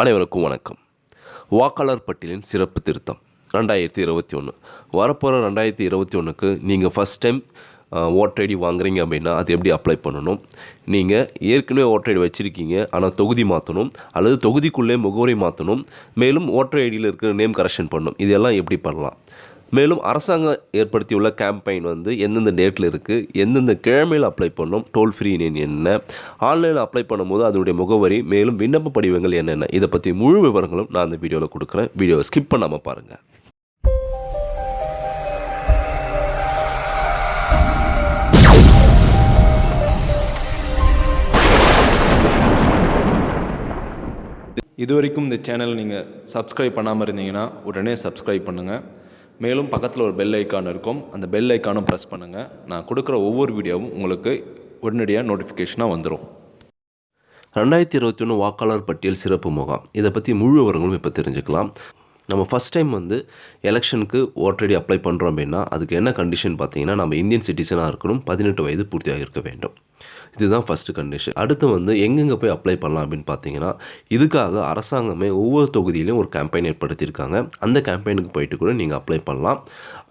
அனைவருக்கும் வணக்கம். வாக்காளர் பட்டியலின் சிறப்பு திருத்தம் 2021 வரப்போகிற 2021க்கு நீங்கள் ஃபஸ்ட் டைம் ஓட்டர் ஐடி வாங்குறீங்க அப்படின்னா அது எப்படி அப்ளை பண்ணணும், நீங்கள் ஏற்கனவே ஓட்டர் ஐடி வச்சுருக்கீங்க ஆனால் தொகுதி மாற்றணும் அல்லது தொகுதிக்குள்ளே முகவரி மாற்றணும், மேலும் ஓட்டர் ஐடியில் இருக்கிற நேம் கரெக்ஷன் பண்ணணும், இதெல்லாம் எப்படி பண்ணலாம், மேலும் அரசாங்கம் ஏற்படுத்தியுள்ள கேம்பெயின் எந்தெந்த டேட்டில் இருக்குது, எந்தெந்த கிழமையில் அப்ளை பண்ணணும், டோல் ஃப்ரீ என்ன, ஆன்லைனில் அப்ளை பண்ணும்போது அதனுடைய முகவரி, மேலும் விண்ணப்ப படிவங்கள் என்னென்ன, இதை பற்றி முழு விவரங்களும் நான் அந்த வீடியோவில் கொடுக்குறேன். வீடியோவை ஸ்கிப் பண்ணாமல் பாருங்கள். இதுவரைக்கும் இந்த சேனல் நீங்கள் சப்ஸ்கிரைப் பண்ணாமல் இருந்தீங்கன்னா உடனே சப்ஸ்கிரைப் பண்ணுங்கள். மேலும் பக்கத்தில் ஒரு பெல் ஐக்கான் இருக்கும், அந்த பெல் ஐக்கானும் ப்ரெஸ் பண்ணுங்கள். நான் கொடுக்குற ஒவ்வொரு வீடியோவும் உங்களுக்கு உடனடியாக நோட்டிஃபிகேஷனாக வந்துடும். 2021 வாக்காளர் பட்டியல் சிறப்பு முகாம், இதை பற்றி முழு விவரங்களும் இப்போ தெரிஞ்சுக்கலாம். நம்ம ஃபஸ்ட் டைம் எலெக்ஷனுக்கு ஓட்டர் ஐடி அப்ளை பண்ணுறோம் அப்படின்னா அதுக்கு என்ன கண்டிஷன் பார்த்தீங்கன்னா, நம்ம இந்தியன் சிட்டிசனாக இருக்கணும், 18 வயது பூர்த்தியாக இருக்க வேண்டும். இதுதான் ஃபஸ்ட்டு கண்டிஷன். அடுத்து எங்கெங்கே போய் அப்ளை பண்ணலாம் அப்படின்னு பார்த்தீங்கன்னா, இதுக்காக அரசாங்கமே ஒவ்வொரு தொகுதியிலையும் ஒரு கேம்பெயின் ஏற்படுத்தியிருக்காங்க. அந்த கேம்பெயினுக்கு போயிட்டு கூட நீங்கள் அப்ளை பண்ணலாம்.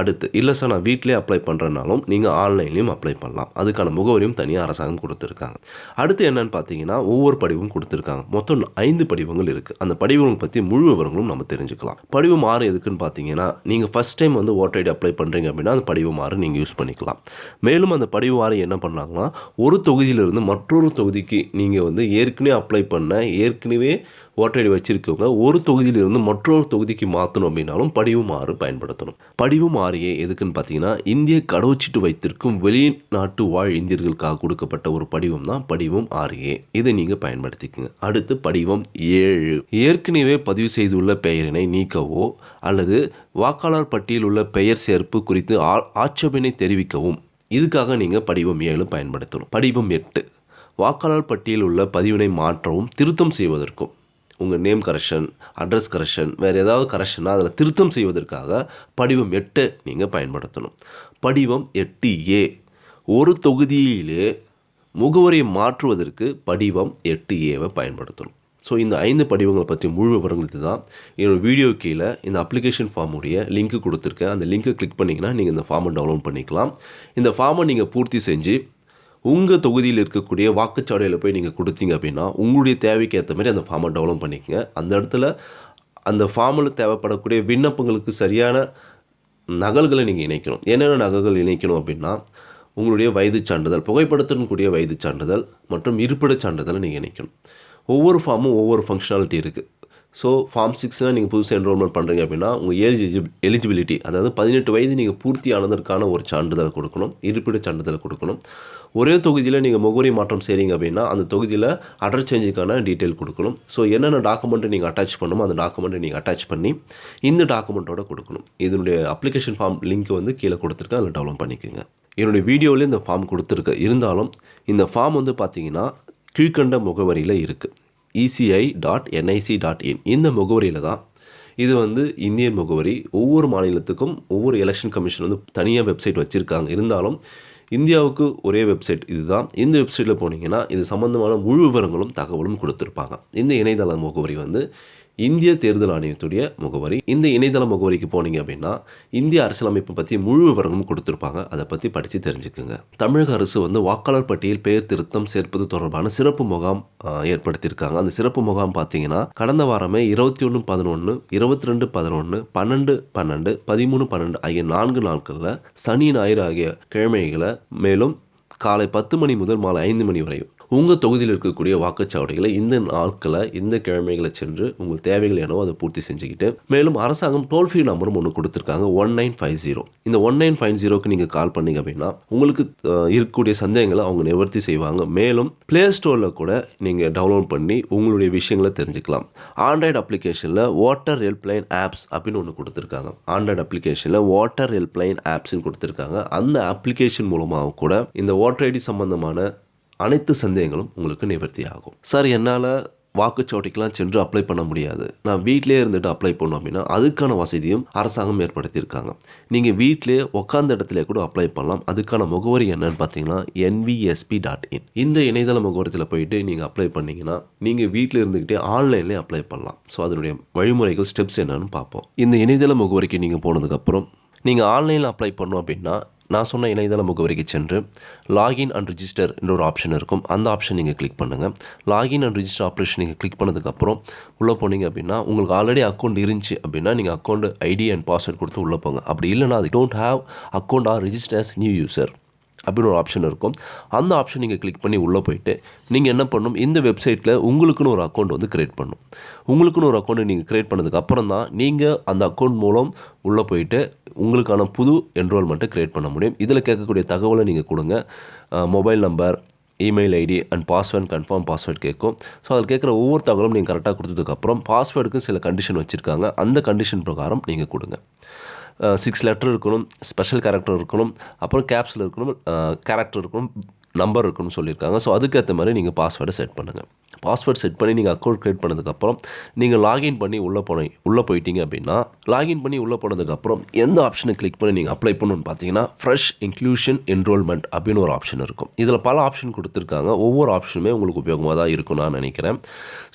அடுத்து இல்லை சார் நான் வீட்டிலே அப்ளை பண்ணுறனாலும் நீங்கள் ஆன்லைன்லேயும் அப்ளை பண்ணலாம். அதுக்கான முகவரியும் தனியாக அரசாங்கம் கொடுத்துருக்காங்க. அடுத்து என்னென்னு பார்த்தீங்கன்னா, ஒவ்வொரு படிவும் கொடுத்துருக்காங்க. மொத்தம் 5 படிவங்கள் இருக்குது. அந்த படிவங்களை பற்றி முழு விவரங்களும் நம்ம தெரிஞ்சுக்கலாம். படிவம் 6 எதுக்குன்னு பார்த்தீங்கன்னா, நீங்கள் first time voter ID apply பண்ணுறீங்க அப்படின்னா அந்த படிவம் 6 நீங்கள் யூஸ் பண்ணிக்கலாம். மேலும் அந்த படிவம் 6 என்ன பண்ணாங்கன்னா, ஒரு தொகுதியிலிருந்து மற்றொரு தொகுதிக்கு நீங்கள் ஏற்கனவே அப்ளை பண்ண ஏற்கனவே ஓட்டர் ஐடி வச்சுருக்கவங்க ஒரு தொகுதியிலிருந்து மற்றொரு தொகுதிக்கு மாற்றணும் அப்படின்னாலும் படிவம் 6 பயன்படுத்தணும். படிவம் 6 எதுக்குன்னு பார்த்தீங்கன்னா, இந்திய கடவுச்சீட்டு வைத்திருக்கும் வெளிநாட்டு வாழ் இந்தியர்களுக்காக கொடுக்கப்பட்ட ஒரு படிவம் தான் படிவம் 6A. இதை நீங்கள் பயன்படுத்திக்கங்க. அடுத்து படிவம் 7, ஏற்கனவே பதிவு செய்துள்ள பெயரினை நீக்கவோ அல்லது வாக்காளர் பட்டியலில் உள்ள பெயர் சேர்ப்பு குறித்து ஆட்சேபனை தெரிவிக்கவும், இதுக்காக நீங்கள் படிவம் 7 பயன்படுத்தணும். படிவம் 8, வாக்காளர் பட்டியலில் உள்ள பதிவினை மாற்றவும் திருத்தம் செய்வதற்கும், உங்கள் நேம் கரெக்ஷன், அட்ரஸ் கரெக்ஷன், வேறு ஏதாவது கரெக்ஷனாக அதில் திருத்தம் செய்வதற்காக படிவம் 8 நீங்கள் பயன்படுத்தணும். படிவம் 8A, ஒரு தொகுதியிலே முகவரியை மாற்றுவதற்கு படிவம் 8Aவை பயன்படுத்தணும். ஸோ இந்த 5 படிவங்களை பற்றி முழு விவரங்கள் இது தான். என்னோடய வீடியோ கீழே இந்த அப்ளிகேஷன் ஃபார்முடைய லிங்க்கு கொடுத்துருக்கேன். அந்த லிங்க்கை கிளிக் பண்ணிங்கன்னா நீங்கள் இந்த ஃபார்மை டவுன்லோட் பண்ணிக்கலாம். இந்த ஃபார்மை நீங்கள் பூர்த்தி செஞ்சு உங்கள் தொகுதியில் இருக்கக்கூடிய வாக்குச்சாவடியில் போய் நீங்கள் கொடுத்தீங்க அப்படின்னா உங்களுடைய தேவைக்கு ஏற்ற மாதிரி அந்த ஃபார்மை டெவலப் பண்ணிக்கங்க. அந்த இடத்துல அந்த ஃபார்மில் தேவைப்படக்கூடிய விண்ணப்பங்களுக்கு சரியான நகல்களை நீங்கள் இணைக்கணும். என்னென்ன நகல்கள் இணைக்கணும் அப்படின்னா, உங்களுடைய வயது சான்றிதழ், புகைப்படத்துடன் கூடிய வயது சான்றிதழ் மற்றும் இருப்பிடச் சான்றிதழை நீங்கள் இணைக்கணும். ஒவ்வொரு ஃபார்மும் ஒவ்வொரு ஃபங்க்ஷனாலிட்டி இருக்குது. ஸோ ஃபார்ம் 6 நீங்கள் புதுசாக என்ரோல்மெண்ட் பண்ணுறீங்க அப்படின்னா உங்கள் எலிஜிபிலிட்டி, அதாவது 18 வயது நீங்கள் பூர்த்தி ஆனதற்கான ஒரு சான்றிதழ் கொடுக்கணும், இருப்பிட சான்றிதழ் கொடுக்கணும். ஒரே தொகுதியில் நீங்கள் முகவரி மாற்றம் செய்கிறீங்க அப்படின்னா அந்த தொகுதியில் அட்ரஸ் சேஞ்சுக்கான டீட்டெயில் கொடுக்கணும். ஸோ என்னென்ன டாக்குமெண்ட்டை நீங்கள் அட்டாச் பண்ணணுமோ அந்த டாக்குமெண்ட்டை நீங்கள் அட்டாச் பண்ணி இந்த டாக்குமெண்ட்டோட கொடுக்கணும். இதனுடைய அப்ளிகேஷன் ஃபார்ம் லிங்க் கீழே கொடுத்துருக்கேன், அதில் டவுன்லோட் பண்ணிக்கோங்க. என்னுடைய வீடியோவில் இந்த ஃபார்ம் கொடுத்துருக்கு. இருந்தாலும் இந்த ஃபார்ம் பார்த்தீங்கன்னா கீழ்கண்ட முகவரியில் இருக்குது, eci.nic.in. இந்த முகவரியில் தான் இது இந்தியன் முகவரி. ஒவ்வொரு மாநிலத்துக்கும் ஒவ்வொரு எலெக்ஷன் கமிஷன் தனியாக வெப்சைட் வச்சுருக்காங்க. இருந்தாலும் இந்தியாவுக்கு ஒரே வெப்சைட் இதுதான். இந்த வெப்சைட்டில் போனீங்கன்னா இது சம்மந்தமான முழு விவரங்களும் தகவலும் கொடுத்துருப்பாங்க. இந்த இணையதள முகவரி இந்திய தேர்தல் ஆணையத்துடைய முகவரி. இந்த இணையதள முகவரிக்கு போனீங்க அப்படின்னா இந்திய அரசியலமைப்பை பற்றி முழு விவரங்களும் கொடுத்துருப்பாங்க. அதை பற்றி படித்து தெரிஞ்சுக்குங்க. தமிழக அரசு வாக்காளர் பட்டியல் பெயர் திருத்தம் சேர்ப்பது தொடர்பான சிறப்பு முகாம் ஏற்படுத்தியிருக்காங்க. அந்த சிறப்பு முகாம் பார்த்தீங்கன்னா கடந்த வாரமே 21/11, 22/11, 12/12, 13/12 ஆகிய 4 நாட்களில் சனி ஞாயிறு ஆகிய கிழமைகளை, மேலும் காலை 10 மணி முதல் மாலை 5 மணி வரை உங்கள் தொகுதியில் இருக்கக்கூடிய வாக்குச்சாவடிகளை இந்த நாட்களை இந்த கிழமைகளை சென்று உங்கள் தேவைகள் என்னவோ அதை பூர்த்தி செஞ்சுக்கிட்டு, மேலும் அரசாங்கம் டோல் ஃப்ரீ நம்பரும் ஒன்று கொடுத்துருக்காங்க, 1950. இந்த 1950க்கு நீங்கள் கால் பண்ணிங்க அப்படின்னா உங்களுக்கு இருக்கக்கூடிய சந்தேகங்களை அவங்க நிவர்த்தி செய்வாங்க. மேலும் ப்ளே ஸ்டோரில் கூட நீங்கள் டவுன்லோட் பண்ணி உங்களுடைய விஷயங்களை தெரிஞ்சுக்கலாம். ஆண்ட்ராய்டு அப்ளிகேஷனில் வாட்டர் ஹெல்ப்லைன் ஆப்ஸ் அப்படின்னு ஒன்று கொடுத்துருக்காங்க. ஆண்ட்ராய்டு அப்ளிகேஷனில் வாட்டர் ஹெல்ப்லைன் ஆப்ஸ்ன்னு கொடுத்துருக்காங்க. அந்த அப்ளிகேஷன் மூலமாக கூட இந்த ஓட்டர் ஐடி சம்பந்தமான அனைத்து சந்தேகங்களும் உங்களுக்கு நிவர்த்தி ஆகும். சார் என்னால் வாக்குச்சாவடிக்கெலாம் சென்று அப்ளை பண்ண முடியாது, நான் வீட்டிலே இருந்துட்டு அப்ளை பண்ணோம் அப்படின்னா அதுக்கான வசதியும் அரசாங்கம் ஏற்படுத்தியிருக்காங்க. நீங்கள் வீட்டிலே உட்காந்த இடத்துல கூட அப்ளை பண்ணலாம். அதுக்கான முகவரி என்னன்னு பார்த்தீங்கன்னா nvsp.in. இந்த இணையதள முகவரத்தில் போயிட்டு நீங்கள் அப்ளை பண்ணிங்கன்னா நீங்கள் வீட்டில் இருந்துக்கிட்டே ஆன்லைன்லேயே அப்ளை பண்ணலாம். ஸோ அதனுடைய வழிமுறைகள் ஸ்டெப்ஸ் என்னன்னு பார்ப்போம். இந்த இணையதள முகவரிக்கு நீங்கள் போனதுக்கப்புறம் நீங்கள் ஆன்லைனில் அப்ளை பண்ணோம் அப்படின்னா நான் சொன்ன இணையதள முகவரிக்கு சென்று லாகின் அண்ட் ரிஜிஸ்டர் என்ற ஒரு ஆப்ஷன் இருக்கும். அந்த ஆப்ஷன் நீங்கள் கிளிக் பண்ணுங்கள். லாகின் அண்ட் ரிஜிஸ்டர் ஆப்ஷன் நீங்கள் கிளிக் பண்ணதுக்கப்புறம் உள்ளே போனீங்க அப்படின்னா உங்களுக்கு ஆல்ரெடி அக்கௌண்ட் இருந்துச்சு அப்படின்னா நீங்கள் அக்கௌண்ட் ஐடி அண்ட் பாஸ்வேர்ட் கொடுத்து உள்ளே போங்க. அப்படி இல்லைனா அது don't have account R register as new user அப்படின்னு ஒரு ஆப்ஷன் இருக்கும். அந்த ஆப்ஷன் நீங்கள் கிளிக் பண்ணி உள்ளே போயிட்டு நீங்கள் என்ன பண்ணணும், இந்த வெப்சைட்டில் உங்களுக்குன்னு ஒரு அக்கௌண்ட் வந்து க்ரியேட் பண்ணணும். உங்களுக்குன்னு ஒரு அக்கௌண்ட்டை நீங்கள் க்ரியேட் பண்ணதுக்கப்புறம் தான் நீங்கள் அந்த அக்கௌண்ட் மூலம் உள்ளே போயிட்டு உங்களுக்கான புது என்ரோல்மெண்ட்டை க்ரியேட் பண்ண முடியும். இதில் கேட்கக்கூடிய தகவலை நீங்கள் கொடுங்க. Mobile number, email ID and password, confirm password கேட்கும். ஸோ அதில் கேட்குற ஒவ்வொரு தகவலும் நீங்கள் கரெக்டாக கொடுத்ததுக்கப்புறம் பாஸ்வேர்டுக்கு சில கண்டிஷன் வச்சுருக்காங்க. அந்த கண்டிஷன் பிரகாரம் நீங்கள் கொடுங்க. 6 லெட்டர் இருக்கணும், ஸ்பெஷல் கேரக்டர் இருக்கணும், அப்புறம் கேப்ஸில் இருக்கணும், கேரக்டர் இருக்கணும், நம்பர் இருக்குன்னு சொல்லியிருக்காங்க. ஸோ அதுக்கேற்ற மாதிரி நீங்கள் பாஸ்வேர்டை செட் பண்ணுங்கள். பாஸ்வேர்ட் செட் பண்ணி நீங்கள் அக்கௌண்ட் க்ரியேட் பண்ணதுக்கப்புறம் நீங்கள் லாகின் பண்ணி உள்ளே போயிட்டீங்க அப்படின்னா லாகின் பண்ணி உள்ளே போனதுக்கப்புறம் எந்த ஆப்ஷனை கிளிக் பண்ணி நீங்கள் அப்ளை பண்ணணும்னு பார்த்தீங்கன்னா ஃப்ரெஷ் இன்க்ளூஷன் என்ரோல்மெண்ட் அப்படின்னு ஒரு ஆப்ஷன் இருக்கும். இதில் பல ஆப்ஷன் கொடுத்துருக்காங்க. ஒவ்வொரு ஆப்ஷனுமே உங்களுக்கு உபயோகமாக தான் இருக்கும் நான் நினைக்கிறேன்.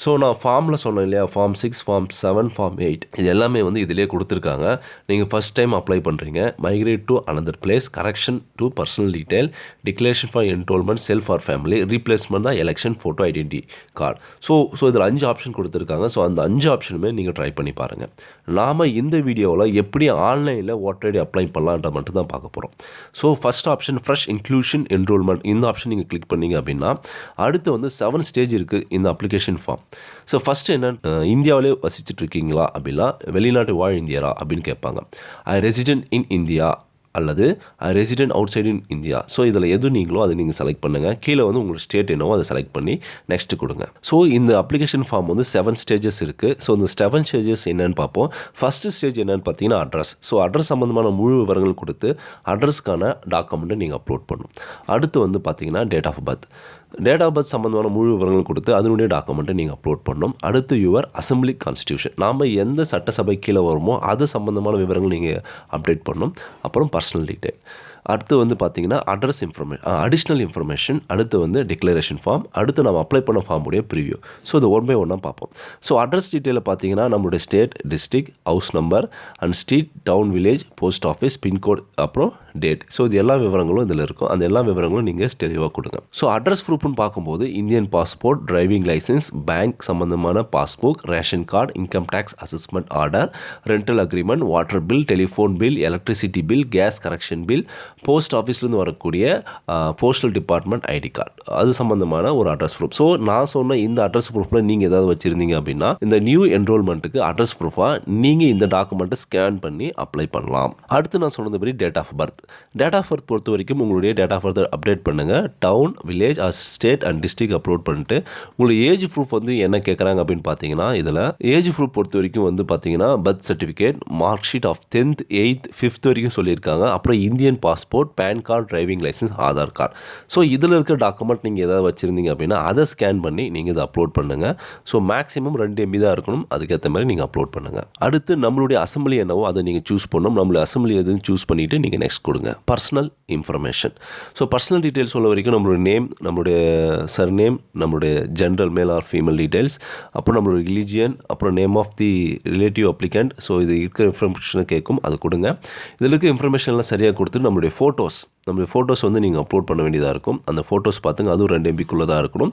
ஸோ நான் ஃபார்மில் சொன்னேன் இல்லையா, ஃபார்ம் 6, ஃபார்ம் 7, ஃபார்ம் 8 இது எல்லாமே வந்து இதிலே கொடுத்துருக்காங்க. நீங்கள் ஃபஸ்ட் டைம் அப்ளை பண்ணுறீங்க, migrate to another place, correction to personal detail, declaration for enrolment, self or family, replacement தான் election, photo identity card. So இதில் 5 ஆப்ஷன் கொடுத்துருக்காங்க. ஸோ அந்த 5 ஆப்ஷனுமே நீங்கள் ட்ரை பண்ணி பாருங்கள். நாம் இந்த வீடியோவில் எப்படி ஆன்லைனில் ஓட்டர் ஐடி அப்ளை பண்ணலான்ற மட்டும் தான் பார்க்க போகிறோம். So first option fresh inclusion enrolment, இந்த ஆப்ஷன் நீங்கள் கிளிக் பண்ணீங்க அப்படின்னா அடுத்து வந்து 7 ஸ்டேஜ் இருக்குது இந்த அப்ளிகேஷன் ஃபார்ம். ஸோ ஃபஸ்ட்டு என்ன, இந்தியாவிலே வசிச்சுட்டு இருக்கீங்களா அப்படின்னா வெளிநாட்டு வாழ் இந்தியரா அப்படின்னு கேட்பாங்க. ஐ ரெசிடென்ட் இன் இந்தியா அல்லது resident out side in India. So இதில் எது நீங்களோ அதை நீங்கள் செலக்ட் பண்ணுங்கள். கீழே வந்து உங்களுக்கு ஸ்டேட் என்னவோ அதை செலக்ட் பண்ணி நெக்ஸ்ட்டு கொடுங்க. ஸோ இந்த அப்ளிகேஷன் ஃபார்ம் வந்து 7 ஸ்டேஜஸ் இருக்குது. ஸோ இந்த 7 ஸ்டேஜஸ் என்னென்னு பார்ப்போம். ஃபஸ்ட்டு ஸ்டேஜ் என்னென்னு பார்த்தீங்கன்னா அட்ரஸ். ஸோ அட்ரஸ் சம்மந்தமான முழு விவரங்கள் கொடுத்து அட்ரஸ்க்கான டாக்குமெண்ட்டை நீங்கள் அப்லோட் பண்ணணும். அடுத்து வந்து பார்த்தீங்கன்னா date of birth. Date of birth சம்மந்தமான முழு விவரங்கள் கொடுத்து அதனுடைய டாக்குமெண்ட்டை நீங்கள் அப்லோட் பண்ணணும். அடுத்து யுவர் அசம்பிளி கான்ஸ்டியூஷன், நாம் எந்த சட்டசபை கீழே வருமோ அது சம்மந்தமான விவரங்கள் நீங்கள் அப்டேட் பண்ணணும். அப்புறம் பர்சனல் டீட்டெயில். அடுத்து வந்து பார்த்தீங்கன்னா அடிஷ்னல் இன்ஃபர்மேஷன். அடுத்து வந்து டிக்ளரேஷன் ஃபார்ம். அடுத்து நம்ம அப்ளை பண்ண ஃபார்முடைய ப்ரிவியூ. ஸோ இது ஒன் பை ஒன்னாக பார்ப்போம். ஸோ அட்ரஸ் டீட்டெயிலில் பார்த்தீங்கன்னா நம்மளுடைய state, district, house number and street, town, village, post office, pincode, அப்புறம் டேட். ஸோ இது எல்லா விவரங்களும் இதில் இருக்கும். அந்த எல்லா விவரங்களும் நீங்கள் தெளிவாக கொடுங்க. ஸோ அட்ரஸ் ப்ரூஃப்னு பார்க்கும்போது Indian passport, driving licence, bank சம்மந்தமான passbook, ration card, income tax assessment order, rental agreement, water bill, telephone bill, electricity bill, gas correction bill, post ஆஃபீஸ்லேருந்து வரக்கூடிய போஸ்டல் டிபார்ட்மெண்ட் ஐடி கார்டு, அது சம்மந்தமான ஒரு அட்ரஸ் ப்ரூஃப். ஸோ நான் சொன்ன இந்த address ப்ரூஃபில் நீங்கள் ஏதாவது வச்சுருந்தீங்க அப்படின்னா இந்த நியூ என்ரோல்மெண்ட்டுக்கு அட்ரஸ் ப்ரூஃபாக நீங்கள் இந்த டாக்குமெண்ட்டை ஸ்கேன் பண்ணி அப்ளை பண்ணலாம். அடுத்து நான் சொன்னது date of birth. Date of birth பொறுத்த வரைக்கும் உங்களுடைய டேட் ஆஃப் பர்த் அப்டேட் பண்ணுங்கள். Town, village, state and district upload பண்ணிட்டு உங்களுக்கு ஏஜ் ப்ரூஃப் வந்து என்ன கேட்குறாங்க அப்படின்னு பார்த்தீங்கன்னா இதில் ஏஜ் ப்ரூஃப் பொறுத்த வரைக்கும் வந்து பார்த்தீங்கன்னா birth certificate, mark sheet of 10th, 8th, 5th வரைக்கும் சொல்லியிருக்காங்க. அப்புறம் Indian passport, PAN card, driving licence, Aadhaar card. So இதில் இருக்க டாக்குமெண்ட் நீங்கள் ஏதாவது வச்சுருந்தீங்க அப்படின்னா அதை ஸ்கேன் பண்ணி நீங்கள் இதை அப்லோட் பண்ணுங்கள். ஸோ மேக்ஸிமம் 2 MB தான் இருக்கணும். அதுக்கேற்ற மாதிரி நீங்கள் அப்லோட் பண்ணுங்கள். அடுத்து நம்மளுடைய அசம்பிளி என்னவோ அதை நீங்கள் சூஸ் பண்ணணும். நம்மளுடைய அசம்பிளி எதுன்னு சூஸ் பண்ணிவிட்டு நீங்கள் நெக்ஸ்ட் கொடுங்க. Personal information. So personal details சொல்ல வரைக்கும் நம்மளுடைய நேம், நம்மளுடைய சர்நேம், நம்மளுடைய general male or female details, அப்புறம் நம்மளுடைய ரிலீஜியன், அப்புறம் name of the relative applicant. So இது இருக்கிற இன்ஃபர்மேஷனை கேட்கும், அது கொடுங்க. இதில் இருக்க இன்ஃபர்மேஷன்லாம் சரியாக கொடுத்து நம்மளுடைய ஃபோட்டோஸ் வந்து நீங்கள் அப்லோட் பண்ண வேண்டியதாக இருக்கும். அந்த ஃபோட்டோஸ் பார்த்துங்க, அதுவும் 2 MBக்குள்ளே தான் இருக்கணும்.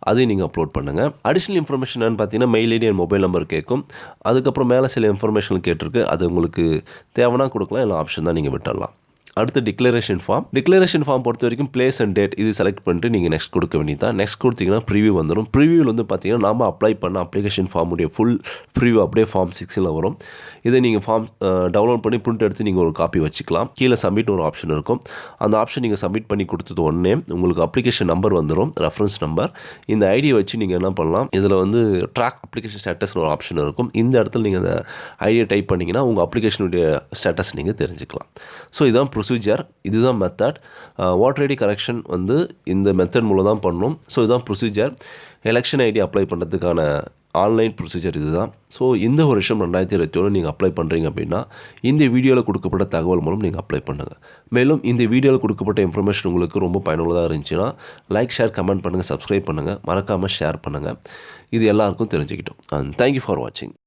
அதையும் நீங்கள் அப்லோட் பண்ணுங்கள். அடிஷ்னல் இன்ஃபர்மேஷன் பார்த்தீங்கன்னா mail ID and mobile number கேட்கும். அதுக்கப்புறம் மேலே சில இன்ஃபர்மேஷன் கேட்டிருக்கு. அது உங்களுக்கு தேவைன்னா கொடுக்கலாம், இல்லை ஆப்ஷன் தான் நீங்கள் விட்டுடலாம். அடுத்து டிக்ளரேஷன் ஃபார்ம் பொறுத்த வரைக்கும் பிளேஸ் அண்ட் டேட் இது செலக்ட் பண்ணிட்டு நீங்கள் நெக்ஸ்ட் கொடுக்க வேண்டியதான். நெக்ஸ்ட் கொடுத்தீங்கன்னா ப்ரிவியூ வந்துடும். ப்ரிவியூவில் வந்து பார்த்தீங்கன்னா நாம் அப்ளை பண்ண அப்ளிகேஷன் ஃபார்முடைய ஃபுல் ப்ரிவியூ அப்படியே ஃபார்ம் 6ல் வரும். இதை நீங்கள் ஃபார்ம் டவுன்லோட் பண்ணி பிரிண்ட் எடுத்து நீங்கள் ஒரு காப்பி வச்சுக்கலாம். கீழே சப்மிட் ஒரு ஆப்ஷன் இருக்கும். அந்த ஆப்ஷன் நீங்கள் சப்மிட் பண்ணி கொடுத்தது உடனே உங்களுக்கு அப்ளிகேஷன் நம்பர் வந்துடும், ரெஃபரன்ஸ் நம்பர். இந்த ஐடியை வச்சு நீங்கள் என்ன பண்ணலாம், இதில் வந்து ட்ராக் அப்ளிகேஷன் ஸ்டேட்டஸ்னு ஒரு ஆப்ஷன் இருக்கும். இந்த இடத்துல நீங்கள் அந்த ஐடியை டைப் பண்ணிங்கன்னா உங்கள் அப்ளிகேஷனுடைய ஸ்டேட்டஸ் நீங்கள் தெரிஞ்சுக்கலாம். ஸோ இதான் ப்ரொசீஜர், இதுதான் மெத்தட். ஓட்டர் ஐடி கரெக்ஷன் வந்து இந்த மெத்தட் மூலம் தான் பண்ணணும். ஸோ இதுதான் ப்ரொசீஜர். எலெக்ஷன் ஐடி அப்ளை பண்ணுறதுக்கான ஆன்லைன் ப்ரொசீஜர் இதுதான். ஸோ இந்த வருஷம் 2021 நீங்கள் அப்ளை பண்ணுறீங்க அப்படின்னா இந்த வீடியோவில் கொடுக்கப்பட்ட தகவல் மூலம் நீங்கள் அப்ளை பண்ணுங்கள். மேலும் இந்த வீடியோவில் கொடுக்கப்பட்ட இன்ஃபர்மேஷன் உங்களுக்கு ரொம்ப பயனுள்ளதாக இருந்துச்சுன்னா லைக், ஷேர், கமெண்ட் பண்ணுங்கள், சப்ஸ்கிரைப் பண்ணுங்கள், மறக்காமல் ஷேர் பண்ணுங்கள். இது எல்லாருக்கும் தெரிஞ்சுக்கிட்டோம். அண்ட் தேங்க்யூ ஃபார் வாட்சிங்.